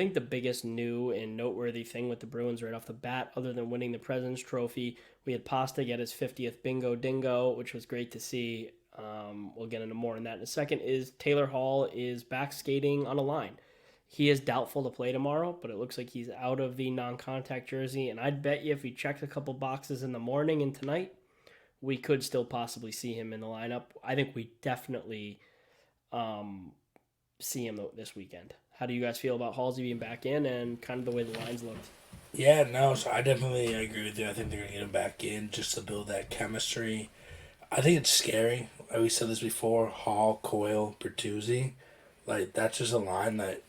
think the biggest new and noteworthy thing with the Bruins right off the bat, other than winning the President's Trophy, we had Pasta get his 50th bingo dingo, which was great to see. We'll get into more on that in a second. Is Taylor Hall is back skating on a line. He is doubtful to play tomorrow, but it looks like he's out of the non-contact jersey. And I'd bet you if we checked a couple boxes in the morning and tonight, we could still possibly see him in the lineup. I think we definitely see him this weekend. How do you guys feel about Halsey being back in and kind of the way the lines looked? Yeah, no, so I definitely agree with you. I think they're going to get him back in just to build that chemistry. I think it's scary. We said this before, Hall, Coyle, Bertuzzi. Like, that's just a line that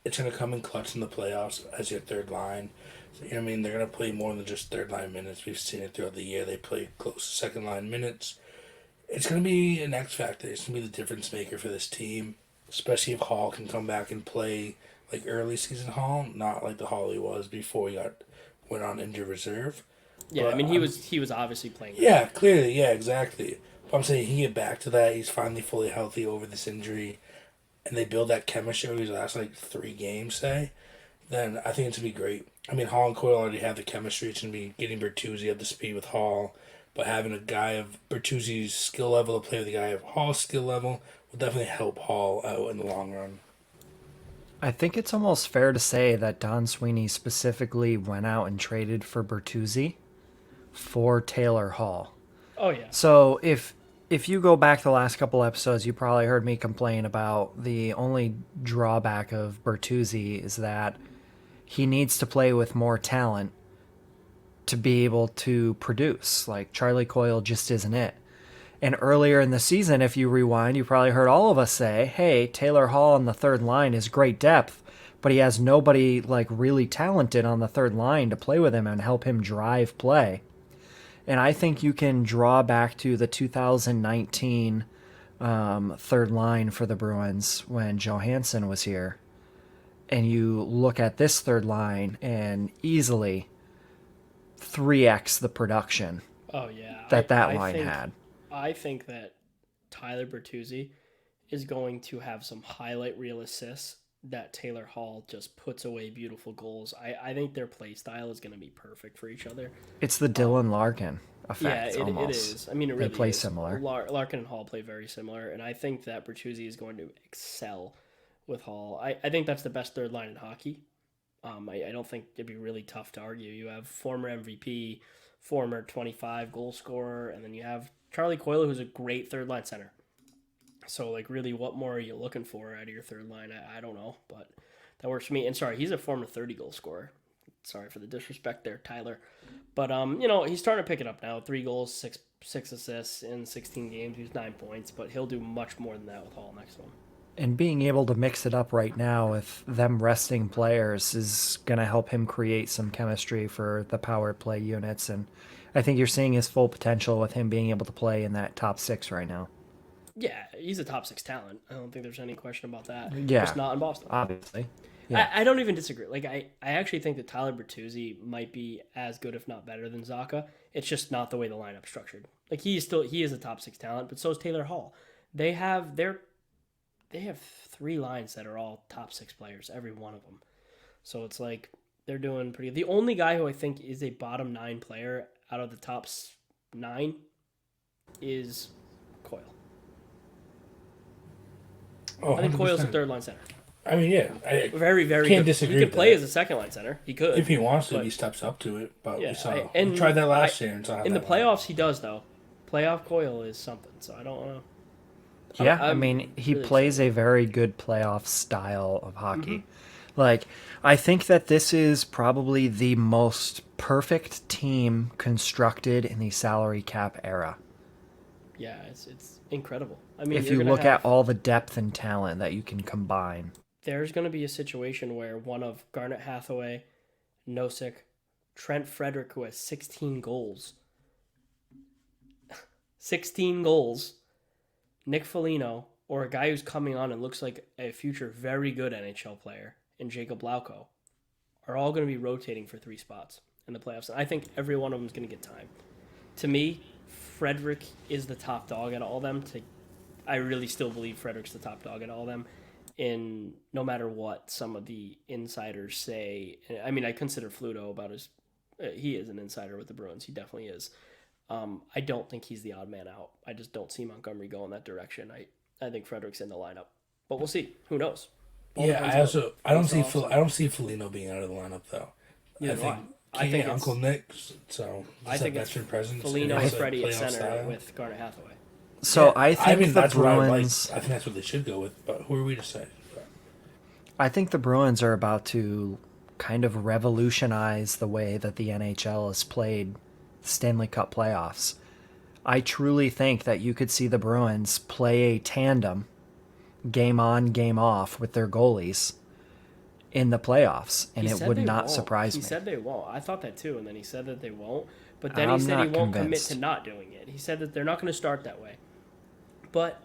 it's going to come in clutch in the playoffs as your third line. So, you know what I mean? They're going to play more than just third line minutes. We've seen it throughout the year. They play close to second line minutes. It's going to be an X factor. It's going to be the difference maker for this team, especially if Hall can come back and play like early season Hall, not like the Hall he was before he went on injured reserve. Yeah, I But mean he was obviously playing. yeah, clearly, yeah, exactly. But I'm saying he can get back to that. He's finally fully healthy over this injury, and they build that chemistry over these last like 3 games, say. Then I think it's gonna be great. I mean, Hall and Coyle already have the chemistry. It's gonna be getting Bertuzzi up to speed with Hall, but having a guy of Bertuzzi's skill level to play with a guy of Hall's skill level will definitely help Hall out in the long run. I think it's almost fair to say that Don Sweeney specifically went out and traded for Bertuzzi for Taylor Hall. Oh yeah. So if you go back the last couple episodes, you probably heard me complain about the only drawback of Bertuzzi is that he needs to play with more talent to be able to produce. Like Charlie Coyle just isn't it. And earlier in the season, if you rewind, you probably heard all of us say, hey, Taylor Hall on the third line is great depth, but he has nobody like really talented on the third line to play with him and help him drive play. And I think you can draw back to the 2019 third line for the Bruins when Johansson was here. And you look at this third line and easily 3x the production Oh yeah. that line had. I think that Tyler Bertuzzi is going to have some highlight reel assists that Taylor Hall just puts away beautiful goals. I think their play style is going to be perfect for each other. It's the Dylan Larkin Yeah, effect it almost. is. I mean, it They really play is. similar. Larkin and Hall play very similar, and I think that Bertuzzi is going to excel with Hall. I think that's the best third line in hockey. I don't think it'd be really tough to argue. You have former MVP, former 25 goal scorer, and then you have Charlie Coyle, who's a great third line center. So, like, really, what more are you looking for out of your third line? I don't know, but that works for me. And sorry, he's a former 30 goal scorer. Sorry for the disrespect there, Tyler. But he's starting to pick it up now. 3 goals, six assists in 16 games. He's 9 points, but he'll do much more than that with Hall next to him. And being able to mix it up right now with them resting players is going to help him create some chemistry for the power play units. And I think you're seeing his full potential with him being able to play in that top 6 right now. Yeah, he's a top 6 talent. I don't think there's any question about that. Yeah. Just not in Boston. Obviously. Yeah. I don't even disagree. Like I actually think that Tyler Bertuzzi might be as good, if not better, than Zaka. It's just not the way the lineup's structured. Like he is a top 6 talent, but so is Taylor Hall. They have 3 lines that are all top 6 players, every one of them. So it's like they're doing pretty. The only guy who I think is a bottom 9 player out of the top 9 is Coyle. Oh, I think Coyle's a 100%. third line center. I mean, yeah, I Very, very can't good. disagree He could with play that. as a second line center. He could. If he wants to, but- he steps up to it. But Yeah, we saw. and We tried that last I- year and saw how in the that went. playoffs, he does though. Playoff Coyle is something. So I don't know. Yeah, I'm I mean, he really plays a very good playoff style of hockey. Like, I think that this is probably the most perfect team constructed in the salary cap era. Yeah, it's incredible. I mean, If you're you gonna look have, at all the depth and talent that you can combine. there's going to be a situation where one of Garnet Hathaway, Nosek, Trent Frederick, who has 16 goals, 16 goals, Nick Foligno, or a guy who's coming on and looks like a future very good NHL player, and Jacob Lauko, are all going to be rotating for 3 spots in the playoffs. And I think every one of them is going to get time. To me, Frederick is the top dog at all of them. I really still believe Frederick's the top dog at all of them. in no matter what some of the insiders say. I mean, I consider Fluto about his. He is an insider with the Bruins. He definitely is. I don't think he's the odd man out. I just don't see Montgomery going that direction. I think Frederick's in the lineup, but we'll see. Who knows? All Yeah, depends I on also what I don't see Foligno being out of the lineup though. Neither I do think I think Uncle it's Nick, so I just that think it's veteran presence. Foligno and and it's a Freddie at playoff center style. with Garnet Hathaway. So Yeah, I think the that's what I like. Bruins. I think that's what they should go with. But who are we to say? I think the Bruins are about to kind of revolutionize the way that the NHL has played Stanley Cup playoffs. I truly think that you could see the Bruins play a tandem, game on, game off, with their goalies in the playoffs, and He it said would they not won't. surprise He me. said they won't. I thought that too, and then he said that they won't. But then he I'm said he not won't convinced. commit to not doing it. He said that they're not going to start that way. But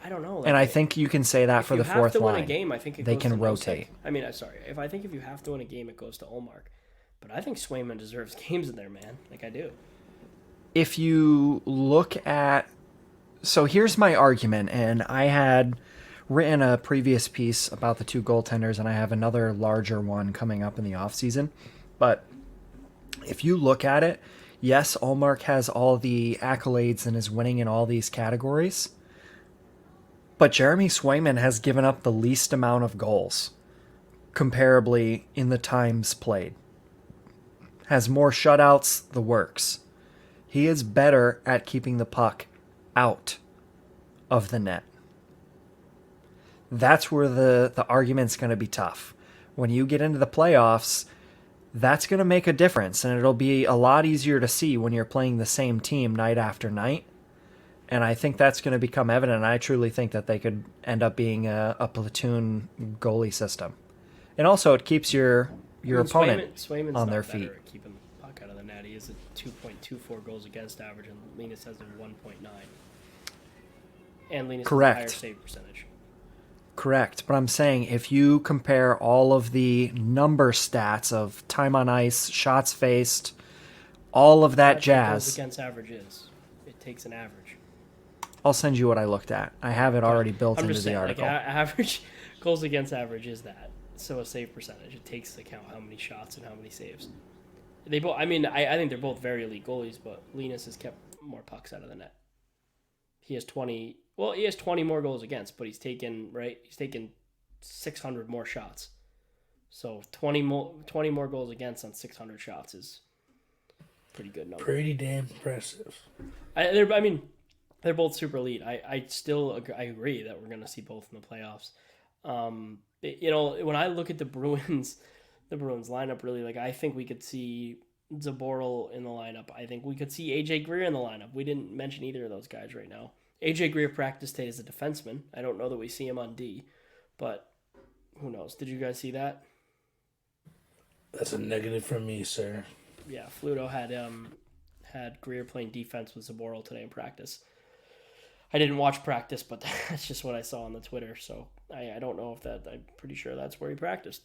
I don't know. And I think you can say that if for you the have fourth to win line. a game, I think They goes can to rotate. Nosek. I mean, I'm sorry. If I think if you have to win a game, it goes to Olmark. But I think Swayman deserves games in there, man. Like I do. If you look at, so here's my argument, and I had written a previous piece about the two goaltenders, and I have another larger one coming up in the offseason. But if you look at it, yes, Allmark has all the accolades and is winning in all these categories, but Jeremy Swayman has given up the least amount of goals comparably in the times played. Has more shutouts, the works. He is better at keeping the puck out of the net. That's where the argument's going to be tough. When you get into the playoffs, that's going to make a difference, and it'll be a lot easier to see when you're playing the same team night after night. And I think that's going to become evident. I truly think that they could end up being a platoon goalie system. And also, it keeps your opponent Swayman's on not their better feet. at keeping the puck out of the net. He has a 2.24 goals against average, and Linus has a 1.9. And Linus Correct. has a higher save percentage. Correct. But I'm saying if you compare all of the number stats of time on ice, shots faced, all of that That's what goals jazz, against average is. It takes an average. I'll send you what I looked at. I have it already built I'm into just the saying, article. like average goals against average is that. So a save percentage. It takes into account how many shots and how many saves. They both. I mean, I think they're both very elite goalies, but Linus has kept more pucks out of the net. He has 20. Well, he has 20 more goals against, but he's taken 600 more shots. So 20 more goals against on 600 shots is pretty good number. Pretty damn impressive. They're both super elite. I agree that we're going to see both in the playoffs. When I look at the Bruins lineup, really, like I think we could see Zaboral in the lineup. I think we could see AJ Greer in the lineup. We didn't mention either of those guys right now. AJ Greer practiced today as a defenseman. I don't know that we see him on D, but who knows? Did you guys see that? That's a negative from me, sir. Yeah, Fluto had Greer playing defense with Zaboral today in practice. I didn't watch practice, but that's just what I saw on the Twitter. So I don't know if that. I'm pretty sure that's where he practiced.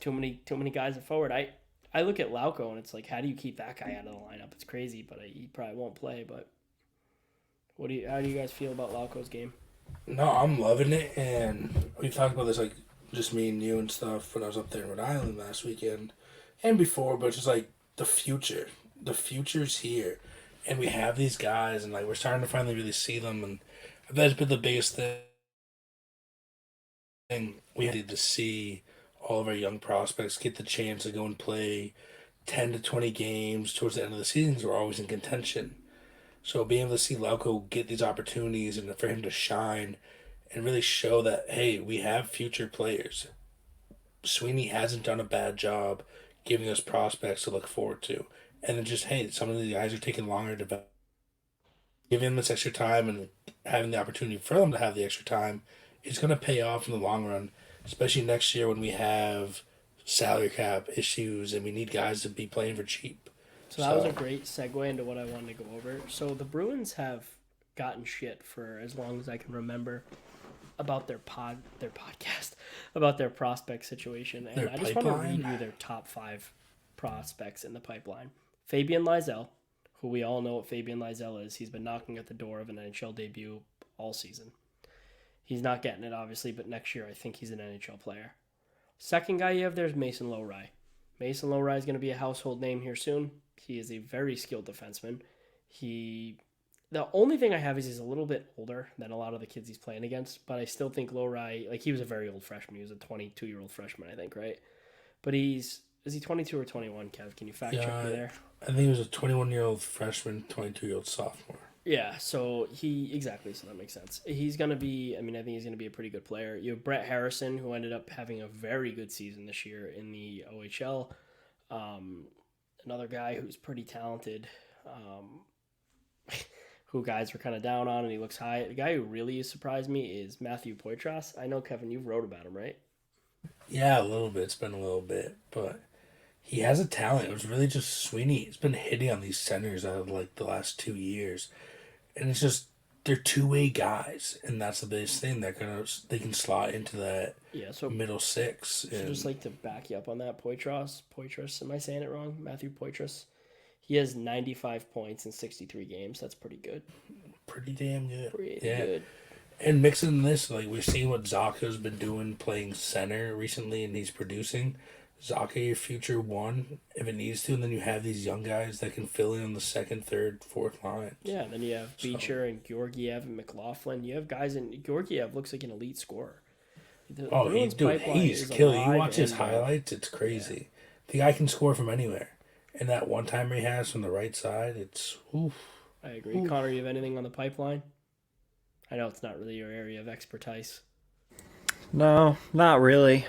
Too many guys at forward. I look at Lauko and it's like, how do you keep that guy out of the lineup? It's crazy, but he probably won't play. But how do you guys feel about Lauko's game? No, I'm loving it, and we talked about this like just me and you and stuff when I was up there in Rhode Island last weekend and before. But it's just like the future. The future's here. And we have these guys, and like we're starting to finally really see them, and that's been the biggest thing. We had to see all of our young prospects get the chance to go and play 10 to 20 games towards the end of the season, 'cause we're always in contention. So being able to see Lauko get these opportunities and for him to shine and really show that, hey, we have future players. Sweeney hasn't done a bad job giving us prospects to look forward to. And then just, hey, some of the guys are taking longer to develop. Giving them this extra time and having the opportunity for them to have the extra time is going to pay off in the long run, especially next year when we have salary cap issues and we need guys to be playing for cheap. So that was a great segue into what I wanted to go over. So the Bruins have gotten shit for as long as I can remember about their podcast, about their prospect situation. And I just want to read you their top 5 prospects in the pipeline. Fabian Lysell, who we all know what Fabian Lysell is. He's been knocking at the door of an NHL debut all season. He's not getting it, obviously, but next year I think he's an NHL player. Second guy you have there is Mason Lowry. Mason Lowry is going to be a household name here soon. He is a very skilled defenseman. The only thing I have is he's a little bit older than a lot of the kids he's playing against, but I still think Lowry, like he was a very old freshman. He was a 22-year-old freshman, I think, right? But is he 22 or 21, Kev? Can you fact check me there? I think he was a 21-year-old freshman, 22-year-old sophomore. Yeah, so so that makes sense. He's going to be, I think he's going to be a pretty good player. You have Brett Harrison, who ended up having a very good season this year in the OHL. Another guy who's pretty talented, who guys were kind of down on, and he looks high. The guy who really surprised me is Matthew Poitras. I know, Kevin, you've wrote about him, right? Yeah, a little bit. It's been a little bit, but he has a talent. It was really just Sweeney. He's been hitting on these centers out of like the last 2 years. And it's just they're two-way guys, and that's the biggest thing. They can slot into that middle six. So just like to back you up on that, Poitras, am I saying it wrong? Matthew Poitras. He has 95 points in 63 games. That's pretty good. Pretty damn good. Pretty good. And mixing this, like we're seeing what Zaka's been doing playing center recently, and he's producing. Zaka, your future one, if it needs to, and then you have these young guys that can fill in on the second, third, fourth line. Yeah, and then you have Beecher and Georgiev and McLaughlin. You have guys in Georgiev looks like an elite scorer. He's killing. You watch his highlights, it's crazy. Yeah. The guy can score from anywhere. And that one timer he has from the right side, it's oof. I agree. Oof. Connor, you have anything on the pipeline? I know it's not really your area of expertise. No, not really.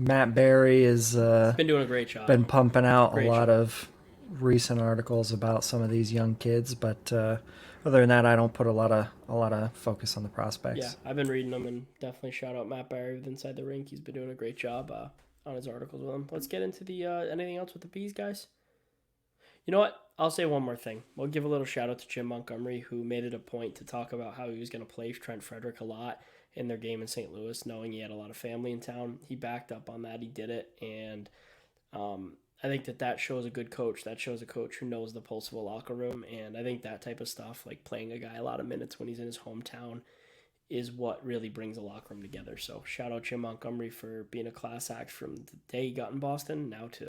Matt Berry has been doing a great job. Been pumping out a lot of recent articles about some of these young kids, but other than that, I don't put a lot of focus on the prospects. Yeah, I've been reading them, and definitely shout out Matt Berry with Inside the Rink. He's been doing a great job on his articles with them. Let's get into the anything else with the Bees, guys. You know what? I'll say one more thing. We'll give a little shout out to Jim Montgomery, who made it a point to talk about how he was going to play Trent Frederick a lot in their game in St. Louis, knowing he had a lot of family in town. He backed up on that. He did it, and I think that shows a good coach. That shows a coach who knows the pulse of a locker room, and I think that type of stuff, like playing a guy a lot of minutes when he's in his hometown, is what really brings a locker room together. So shout out Jim Montgomery for being a class act from the day he got in Boston now to